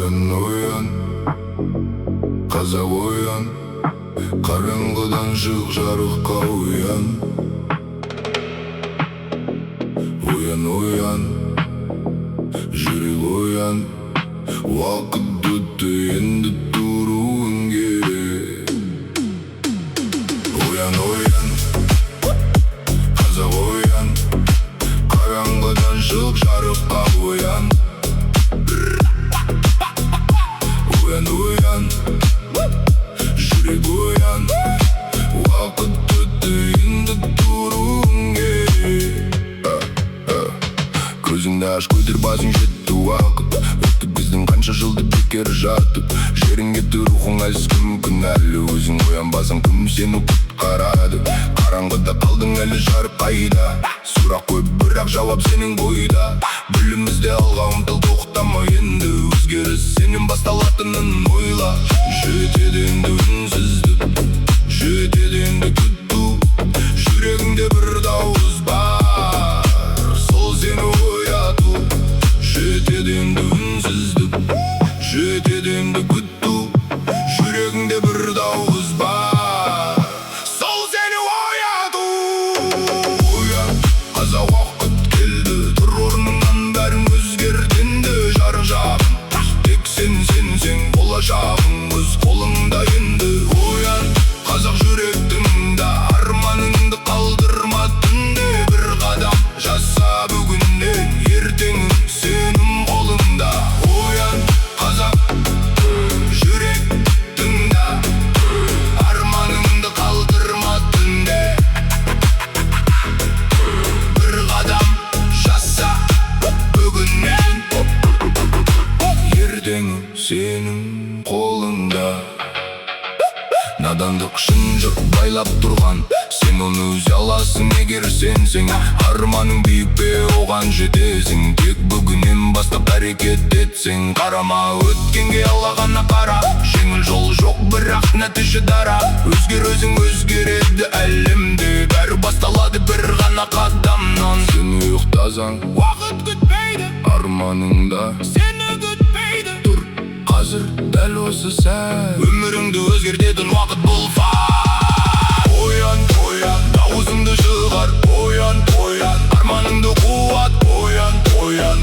Uyan, қазақ uyan, қараңғыдан жық жарыққа uyan. Uyan, жүрек uyan, уақыт өтті енді тұруың керек. Uyan, қазақ uyan, қараңғыдан жық жарыққа uyan. Uyan, жүрек uyan, уақыт өтті енді тұруың керек. Көзіңді аш, көтер басың, жетті уақыт. Өтті біздің қанша жылды бекер жатып. Жерің кетті, рухың әлсіз, кім кінәлі? Өзің оянбасаң, кім сені құтқарады? Қараңғыда қалдың, әлі жарық қайда? Сұрақ көп, бірақ жауап сенің бойда. Білімізде алға ұмтыл, тоқтама енді. Өзгеріс сенен басталатынын ойла. Жетеді енді үнсіздік, жетеді енді күту. Жүрегіңде бір дауыс бар, сол сені ояту. Жетеді енді үнсіздік, жетеді енді күту. Жүрегіңде бір дауыс бар, сол сені ояту. Уян, қазақ уақыт келді, тұр орныңнан, бәрің өзгертенді. Жарық жағын, тек сенсең, болашағың өз қолыңда енді. Уян, қазақ жүректіңді, арманыңды қалдырма түнде. Бір қадам жаса бүгіннен, ертеңің сенің қолыңда. Уян, қазақ жүректіңді, арманыңды қалдырма түнде. Бір қадам жаса бүгіннен, ертеңің сенің қолыңда. Надандық шын жұрт байлап тұрған, сен оны өзе аласың егер сенсең. Арманың биік пе, оған жетесің, тек бүгіннен бастап әрекет етсең. Қарама өткенге, алға ғана қара, жеңіл жол жоқ, бірақ нәтиже дара. Өзгер өзің, өзгереді әлемде, бәрі басталады бір ғана қадамнан. Сен ұйықтасаң, уақыт күтпейді, арманыңда сені күтпейді. Тұр қазір дәл осы сәт, өміріңді өзгертетін уақыт бұл факт. Уян, дауысыңды шығар, уян, арманыңды қуат. Уян,